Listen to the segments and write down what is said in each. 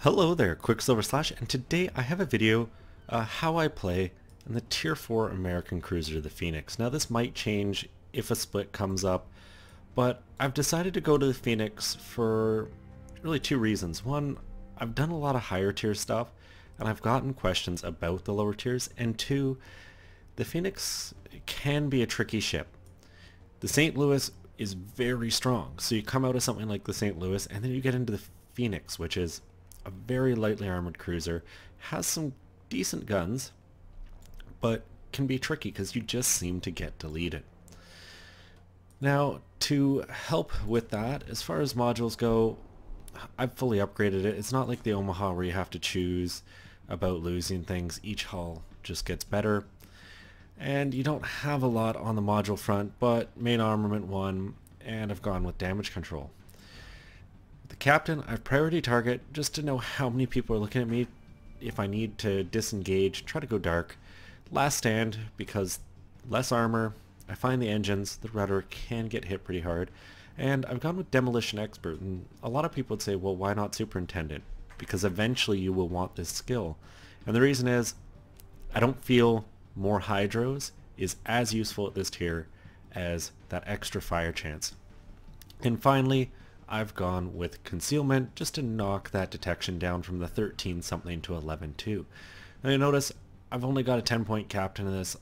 Hello there, Qckslvrslash, and today I have a video how I play in the Tier 4 American cruiser, the Phoenix. Now this might change if a split comes up, but I've decided to go to the Phoenix for really two reasons. One, I've done a lot of higher tier stuff, and I've gotten questions about the lower tiers, and two, the Phoenix can be a tricky ship. The St. Louis is very strong, so you come out of something like the St. Louis, and then you get into the Phoenix, which is a very lightly armored cruiser, has some decent guns, but can be tricky because you just seem to get deleted. Now, to help with that, as far as modules go, I've fully upgraded it. It's not like the Omaha where you have to choose about losing things. Each hull just gets better. And you don't have a lot on the module front, but main armament 1, and I've gone with damage control. The captain, I've priority target just to know how many people are looking at me. If I need to disengage, try to go dark. Last stand, because less armor, I find the engines, the rudder can get hit pretty hard. And I've gone with demolition expert, and a lot of people would say, well, why not superintendent? Because eventually you will want this skill. And the reason is, I don't feel more hydros is as useful at this tier as that extra fire chance. And finally, I've gone with concealment just to knock that detection down from the 13 something to 11.2. Now you notice I've only got a 10-point captain in this.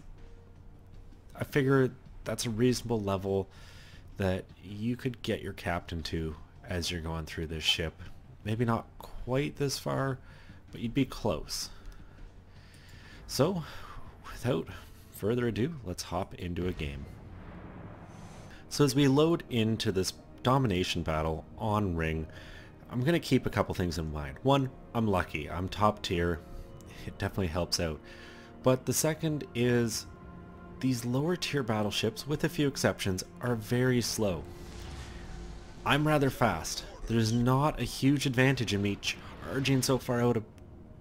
I figure that's a reasonable level that you could get your captain to as you're going through this ship. Maybe not quite this far, but you'd be close. So without further ado, let's hop into a game. So as we load into this domination battle on ring, I'm going to keep a couple things in mind. One, I'm lucky. I'm top tier. It definitely helps out. But the second is these lower tier battleships, with a few exceptions, are very slow. I'm rather fast. There's not a huge advantage in me charging so far out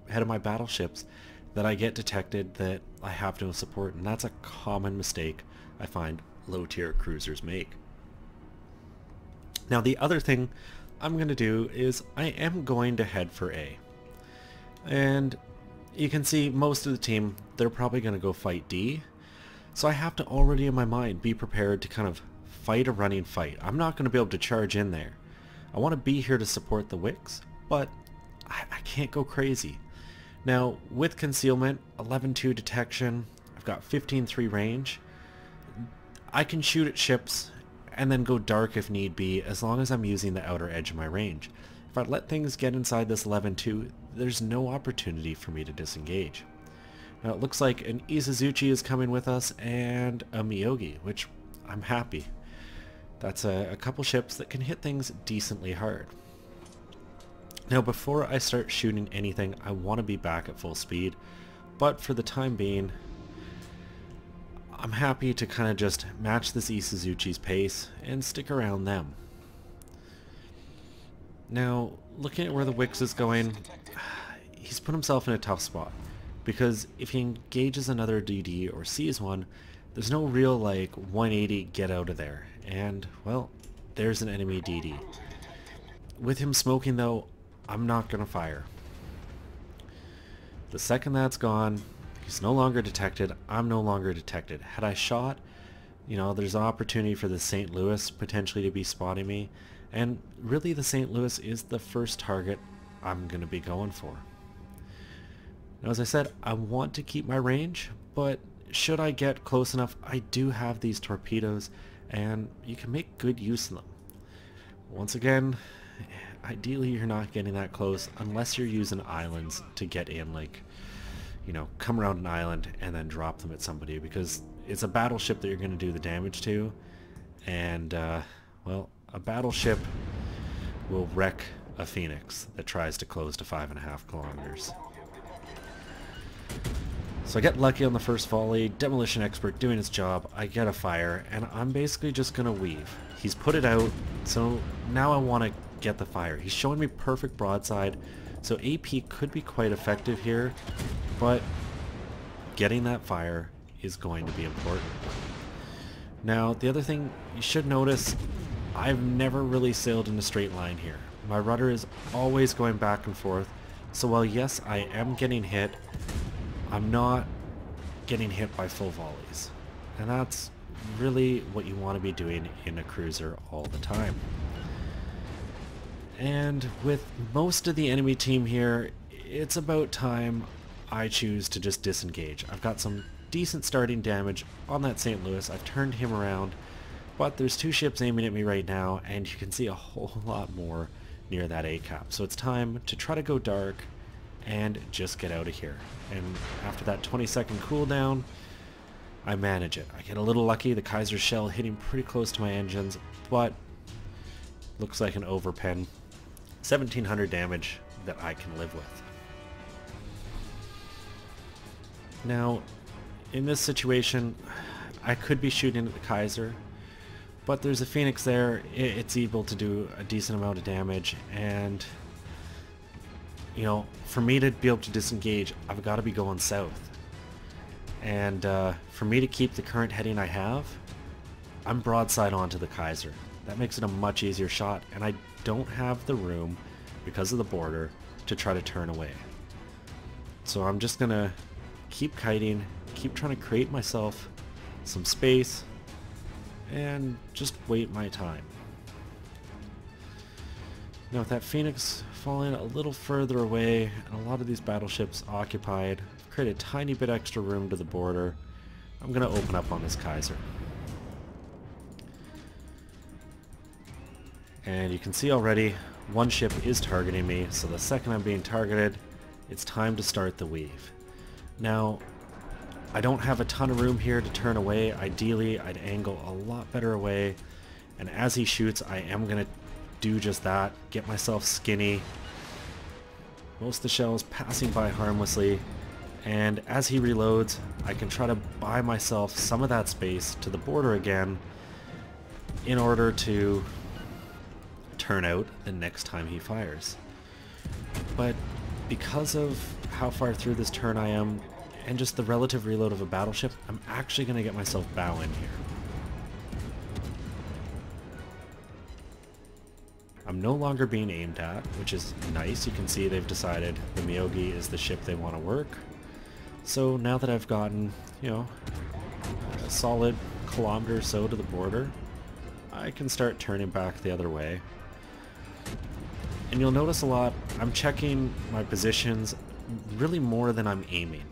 ahead of my battleships that I get detected that I have no support, and that's a common mistake I find low tier cruisers make. Now the other thing I'm going to do is I am going to head for A. And you can see most of the team, they're probably going to go fight D. So I have to already in my mind be prepared to kind of fight a running fight. I'm not going to be able to charge in there. I want to be here to support the wicks, but I can't go crazy. Now with concealment, 11.2 detection, I've got 15.3 range. I can shoot at ships and then go dark if need be, as long as I'm using the outer edge of my range. If I let things get inside this 11.2, there's no opportunity for me to disengage. Now it looks like an Isuzuchi is coming with us and a Miyogi, which I'm happy. That's a couple ships that can hit things decently hard. Now before I start shooting anything, I want to be back at full speed, but for the time being, I'm happy to kind of just match this Isuzuchi's pace and stick around them. Now, looking at where the Wix is going, he's put himself in a tough spot, because if he engages another DD or sees one, there's no real like 180 get out of there, and well, there's an enemy DD. With him smoking though, I'm not gonna fire. The second that's gone, he's no longer detected, I'm no longer detected. Had I shot, you know, there's an opportunity for the St. Louis potentially to be spotting me, and really the St. Louis is the first target I'm going to be going for. Now as I said, I want to keep my range, but should I get close enough, I do have these torpedoes, and you can make good use of them. Once again, ideally you're not getting that close unless you're using islands to get in, like, you know, come around an island and then drop them at somebody, because it's a battleship that you're going to do the damage to, and well, a battleship will wreck a Phoenix that tries to close to 5.5 kilometers. So I get lucky on the first volley, demolition expert doing his job, I get a fire, and I'm basically just going to weave. He's put it out, so now I want to get the fire. He's showing me perfect broadside, so AP could be quite effective here, but getting that fire is going to be important. Now the other thing you should notice, I've never really sailed in a straight line here. My rudder is always going back and forth, So while yes, I am getting hit, I'm not getting hit by full volleys. And that's really what you want to be doing in a cruiser all the time. And with most of the enemy team here, it's about time I choose to just disengage. I've got some decent starting damage on that St. Louis. I've turned him around, but there's 2 ships aiming at me right now, and you can see a whole lot more near that A cap. So it's time to try to go dark and just get out of here. And after that 20-second cooldown, I manage it. I get a little lucky, the Kaiser shell hitting pretty close to my engines, but looks like an overpen. 1700 damage that I can live with. Now, in this situation, I could be shooting at the Kaiser, but there's a Phoenix there. It's able to do a decent amount of damage, and you know, for me to be able to disengage, I've got to be going south. And for me to keep the current heading I have, I'm broadside onto the Kaiser. That makes it a much easier shot, and I don't have the room, because of the border, to try to turn away. So I'm just gonna keep kiting, keep trying to create myself some space, and just wait my time. Now with that Phoenix falling a little further away, and a lot of these battleships occupied, I've created a tiny bit extra room to the border. I'm gonna open up on this Kaiser. And you can see already, 1 ship is targeting me, so the second I'm being targeted, it's time to start the weave. Now, I don't have a ton of room here to turn away. Ideally, I'd angle a lot better away, and as he shoots, I am going to do just that, get myself skinny. Most of the shells passing by harmlessly, and as he reloads, I can try to buy myself some of that space to the border again in order to turn out the next time he fires. But because of how far through this turn I am, and just the relative reload of a battleship, I'm actually going to get myself bow in here. I'm no longer being aimed at, which is nice. You can see they've decided the Miyogi is the ship they want to work. So now that I've gotten, you know, a solid kilometer or so to the border, I can start turning back the other way. And you'll notice a lot, I'm checking my positions really more than I'm aiming.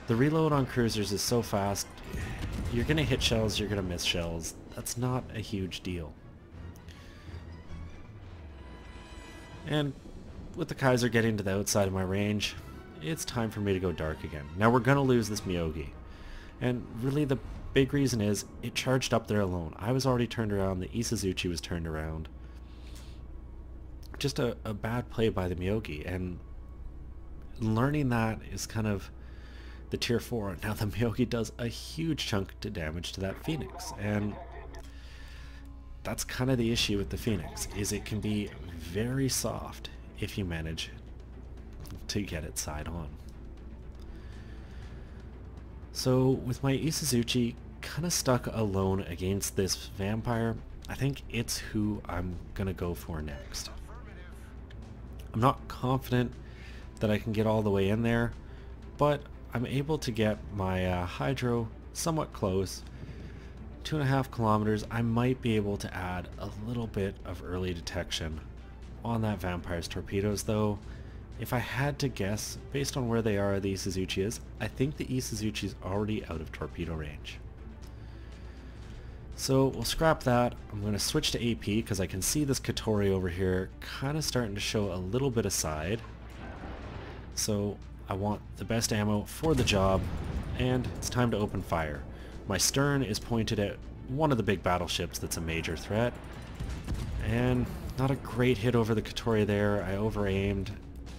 The reload on cruisers is so fast, you're going to hit shells, you're going to miss shells. That's not a huge deal. And with the Kaiser getting to the outside of my range, it's time for me to go dark again. Now we're going to lose this Miyogi. And really the big reason is it charged up there alone. I was already turned around, the Qckslvrslash was turned around. Just a bad play by the Miyogi, and learning that is kind of the tier 4. Now the Miyogi does a huge chunk of damage to that Phoenix, and that's kind of the issue with the Phoenix, is it can be very soft if you manage to get it side on. So with my Qckslvrslash kind of stuck alone against this vampire, I think it's who I'm gonna go for next. I'm not confident that I can get all the way in there, but I'm able to get my hydro somewhat close. 2.5 kilometers, I might be able to add a little bit of early detection on that vampire's torpedoes, though. If I had to guess, based on where they are, the Qckslvrslash is, I think the Qckslvrslash is already out of torpedo range. So we'll scrap that. I'm going to switch to AP because I can see this Katori over here kind of starting to show a little bit of side. So I want the best ammo for the job, and it's time to open fire. My stern is pointed at one of the big battleships that's a major threat, and not a great hit over the Katori there. I over-aimed,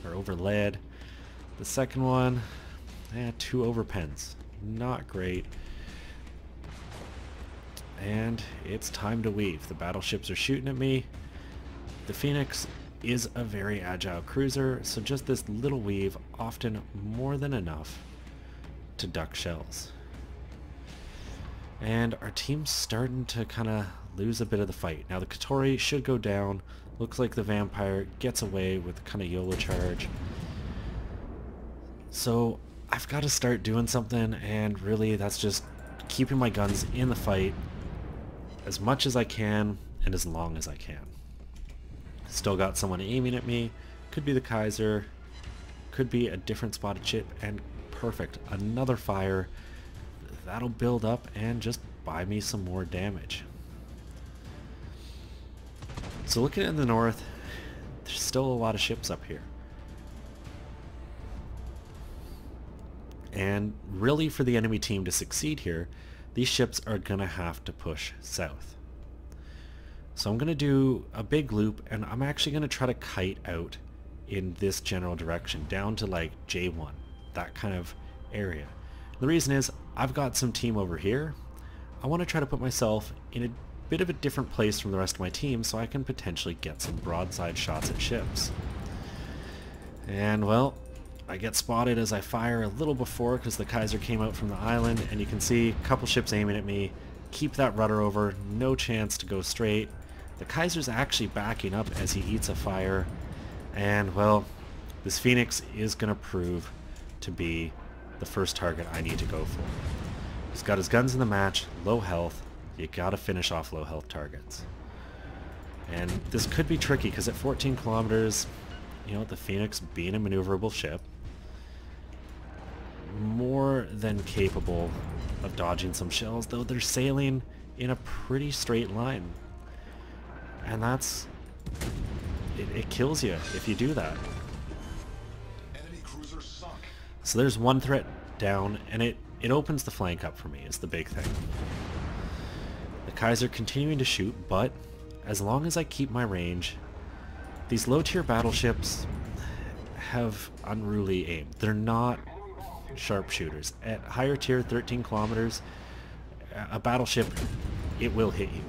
or over-led. The second one, 2 overpens. Not great. And it's time to weave. The battleships are shooting at me. The Phoenix is a very agile cruiser, so just this little weave, often more than enough to duck shells. And our team's starting to kind of lose a bit of the fight. Now the Katori should go down, Looks like the vampire gets away with kind of YOLO charge. So I've got to start doing something, and really that's just keeping my guns in the fight as much as I can and as long as I can. Still got someone aiming at me. Could be the Kaiser, could be a different spotted ship, and perfect. Another fire. That'll build up and just buy me some more damage. So looking in the north, there's still a lot of ships up here. And really, for the enemy team to succeed here, these ships are gonna have to push south. So I'm gonna do a big loop, and I'm actually gonna try to kite out in this general direction, down to like J1, that kind of area. The reason is, I've got some team over here. I want to try to put myself in a bit of a different place from the rest of my team so I can potentially get some broadside shots at ships. And well, I get spotted as I fire a little before because the Kaiser came out from the island, and you can see a couple ships aiming at me. Keep that rudder over, no chance to go straight. The Kaiser's actually backing up as he eats a fire, and well, this Phoenix is going to prove to be the first target I need to go for. He's got his guns in the match, low health. You gotta finish off low health targets. And this could be tricky because at 14 kilometers, you know, the Phoenix, being a maneuverable ship, more than capable of dodging some shells, though they're sailing in a pretty straight line. And that's... it kills you if you do that. So there's one threat down, and it opens the flank up for me, is the big thing. The Kaiser continuing to shoot, but as long as I keep my range, these low-tier battleships have unruly aim. They're not sharpshooters. At higher tier, 13 kilometers, a battleship, it will hit you.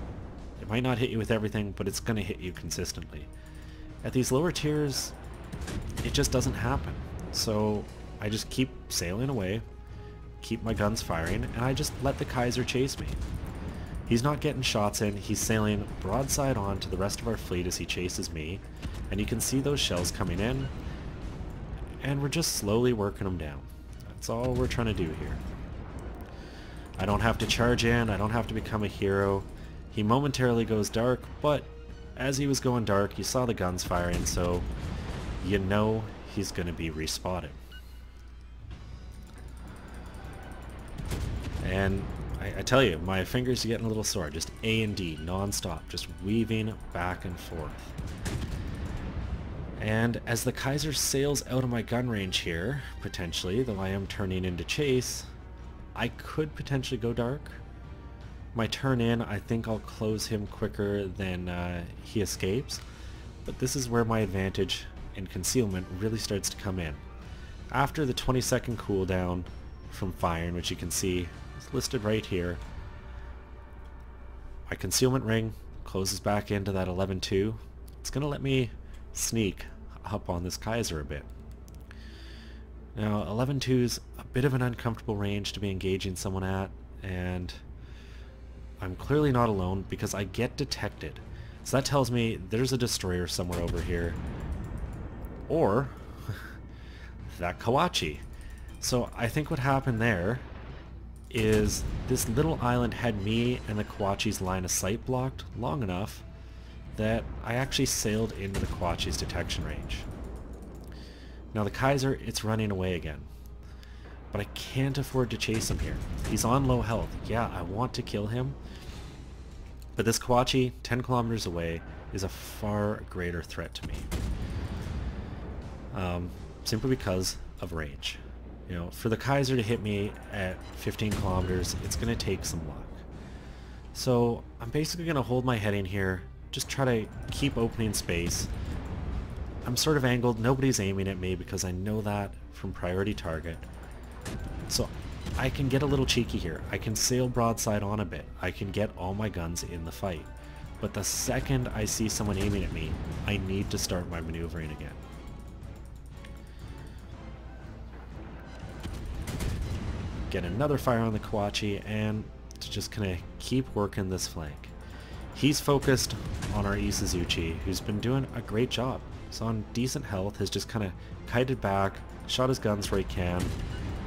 It might not hit you with everything, but it's going to hit you consistently. At these lower tiers, it just doesn't happen. So I just keep sailing away, keep my guns firing, and I just let the Kaiser chase me. He's not getting shots in, he's sailing broadside on to the rest of our fleet as he chases me, and you can see those shells coming in, and we're just slowly working them down. That's all we're trying to do here. I don't have to charge in, I don't have to become a hero. He momentarily goes dark, but as he was going dark, you saw the guns firing, so you know he's going to be respotted. And I tell you, my fingers are getting a little sore. Just A and D, non-stop, just weaving back and forth. And as the Kaiser sails out of my gun range here, potentially, though I am turning into chase, I could potentially go dark. My turn in, I think I'll close him quicker than he escapes. But this is where my advantage in concealment really starts to come in. After the 20-second cooldown from firing, which you can see is listed right here, my concealment ring closes back into that 11-2. It's going to let me sneak up on this Kaiser a bit. Now 11-2's a bit of an uncomfortable range to be engaging someone at, and I'm clearly not alone because I get detected. So that tells me there's a destroyer somewhere over here. Or that Kawachi. So I think what happened there is this little island had me and the Kawachi's line of sight blocked long enough that I actually sailed into the Kawachi's detection range. Now the Kaiser, it's running away again. But I can't afford to chase him here. He's on low health. Yeah, I want to kill him. But this Kawachi, 10 kilometers away, is a far greater threat to me. Simply because of range. You know, for the Kaiser to hit me at 15 kilometers, it's going to take some luck. So I'm basically going to hold my heading here, just try to keep opening space. I'm sort of angled, nobody's aiming at me because I know that from priority target. So I can get a little cheeky here. I can sail broadside on a bit. I can get all my guns in the fight. But the second I see someone aiming at me, I need to start my maneuvering again. Get another fire on the Kawachi, and just kind of keep working this flank. He's focused on our Qckslvrslash, who's been doing a great job. He's on decent health, has just kind of kited back, shot his guns where he can,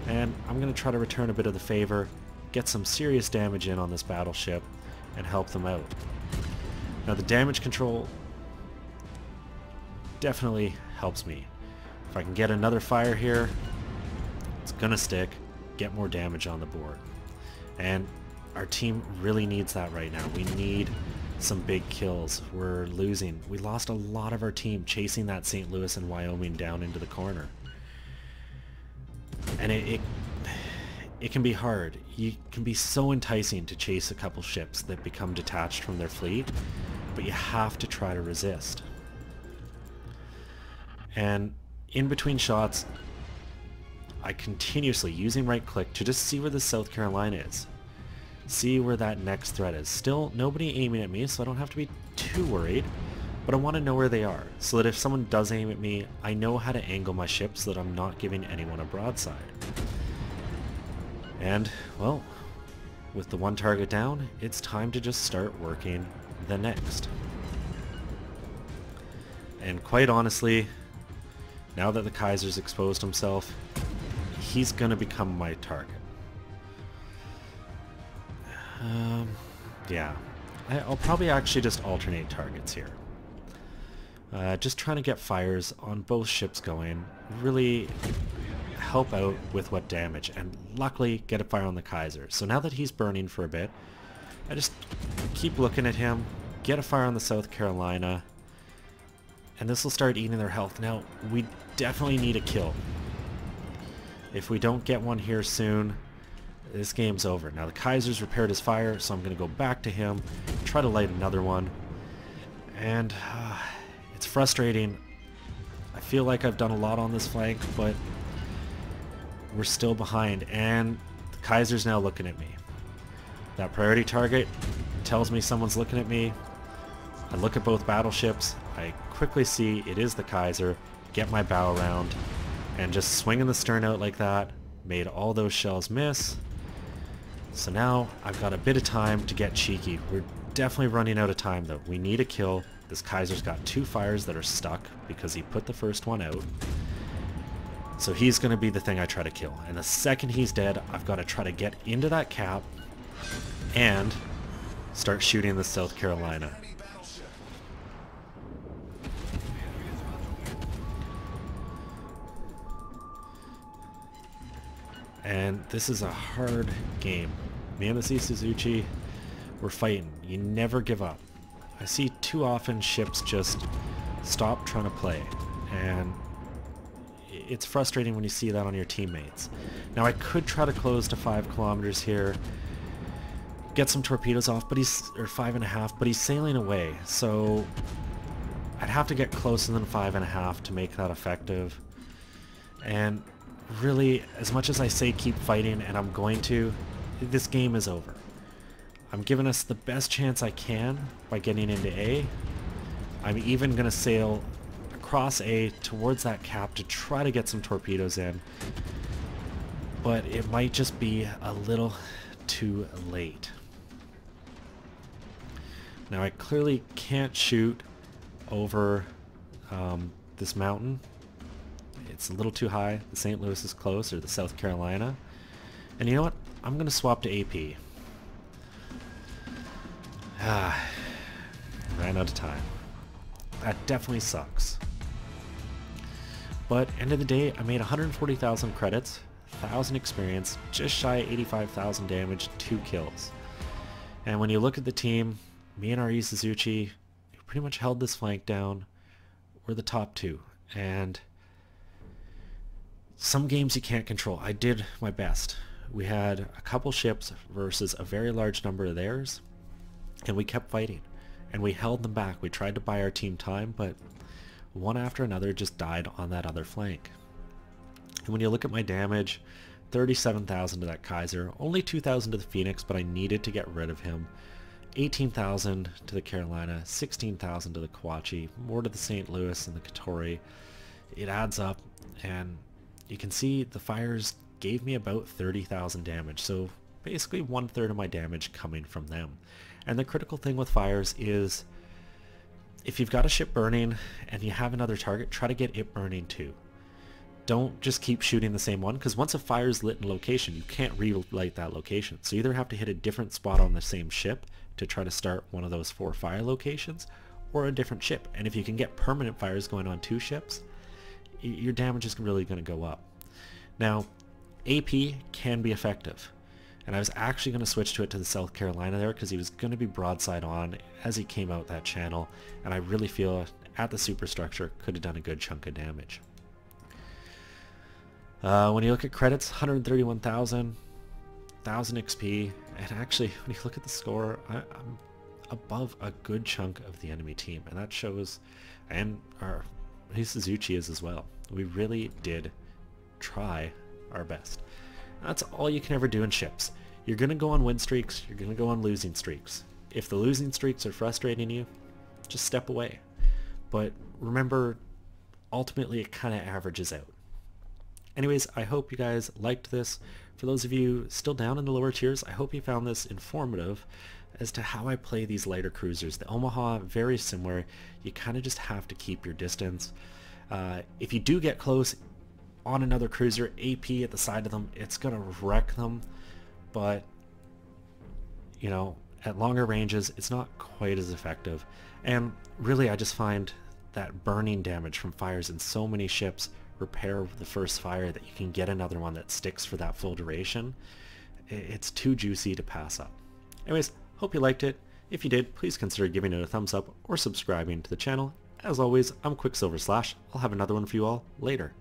and I'm going to try to return a bit of the favor, get some serious damage in on this battleship, and help them out. Now the damage control definitely helps me. If I can get another fire here, it's gonna stick, get more damage on the board. And our team really needs that right now. We need some big kills. We're losing. We lost a lot of our team chasing that St. Louis and Wyoming down into the corner. And it can be hard. You can be so enticing to chase a couple ships that become detached from their fleet, but you have to try to resist. And in between shots, I continuously using right click to just see where the South Carolina is. See where that next threat is. Still nobody aiming at me, so I don't have to be too worried, but I want to know where they are, so that if someone does aim at me, I know how to angle my ship so that I'm not giving anyone a broadside. And, well, with the one target down, it's time to just start working the next. And quite honestly, now that the Kaiser's exposed himself, he's gonna become my target. Yeah, I'll probably actually just alternate targets here. Just trying to get fires on both ships going, really help out with what damage, and luckily get a fire on the Kaiser. So now that he's burning for a bit, I just keep looking at him, get a fire on the South Carolina, and this will start eating their health. Now, we definitely need a kill. If we don't get one here soon, this game's over. Now the Kaiser's repaired his fire, so I'm going to go back to him, try to light another one. And it's frustrating. I feel like I've done a lot on this flank, but we're still behind, and the Kaiser's now looking at me. That priority target tells me someone's looking at me. I look at both battleships, I quickly see it is the Kaiser, get my bow around, and just swinging the stern out like that made all those shells miss. So now I've got a bit of time to get cheeky. We're definitely running out of time though. We need a kill. This Kaiser's got two fires that are stuck because he put the first one out. So he's going to be the thing I try to kill. And the second he's dead, I've got to try to get into that cap and start shooting the South Carolina. And this is a hard game. Me and the Qckslvrslash, we're fighting. You never give up. I see too often ships just stop trying to play, and it's frustrating when you see that on your teammates. Now I could try to close to 5 kilometers here, get some torpedoes off, but he's, or 5.5, but he's sailing away, so I'd have to get closer than 5.5 to make that effective. And really, as much as I say keep fighting, and I'm going to, this game is over. I'm giving us the best chance I can by getting into A. I'm even going to sail across A towards that cap to try to get some torpedoes in, but it might just be a little too late. Now I clearly can't shoot over this mountain. It's a little too high. The St. Louis is close, or the South Carolina. And you know what? I'm going to swap to AP. Ran out of time. That definitely sucks. But end of the day, I made 140,000 credits, 1,000 experience, just shy of 85,000 damage, 2 kills. And when you look at the team, me and our Qckslvrslash, who pretty much held this flank down, we're the top 2. And some games you can't control. I did my best. We had a couple ships versus a very large number of theirs, and we kept fighting. And we held them back. We tried to buy our team time, but one after another just died on that other flank. And when you look at my damage, 37,000 to that Kaiser, only 2,000 to the Phoenix, but I needed to get rid of him. 18,000 to the Carolina, 16,000 to the Qckslvrslash, more to the St. Louis and the Katori. It adds up, and you can see the fires gave me about 30,000 damage, so basically 1/3 of my damage coming from them. And the critical thing with fires is if you've got a ship burning and you have another target, try to get it burning too. Don't just keep shooting the same one, because once a fire is lit in location, you can't relight that location. So you either have to hit a different spot on the same ship to try to start one of those 4 fire locations, or a different ship. And if you can get permanent fires going on 2 ships, your damage is really going to go up. Now, AP can be effective. And I was actually going to switch to it to the South Carolina there because he was going to be broadside on as he came out that channel, and I really feel at the superstructure could have done a good chunk of damage. When you look at credits, 131,000, 1,000 XP, and actually when you look at the score, I'm above a good chunk of the enemy team, and that shows, and Suzuchi is as well. We really did try our best. That's all you can ever do in ships. You're going to go on win streaks, you're going to go on losing streaks. If the losing streaks are frustrating you, just step away. But remember, ultimately it kind of averages out. Anyways, I hope you guys liked this. For those of you still down in the lower tiers, I hope you found this informative as to how I play these lighter cruisers. The Omaha, very similar. You kind of just have to keep your distance. If you do get close on another cruiser, AP at the side of them, it's going to wreck them. But, you know, at longer ranges, it's not quite as effective. And really, I just find that burning damage from fires in so many ships, repair the first fire, that you can get another one that sticks for that full duration. It's too juicy to pass up. Anyways, hope you liked it. If you did, please consider giving it a thumbs up or subscribing to the channel. As always, I'm Qckslvrslash. I'll have another one for you all later.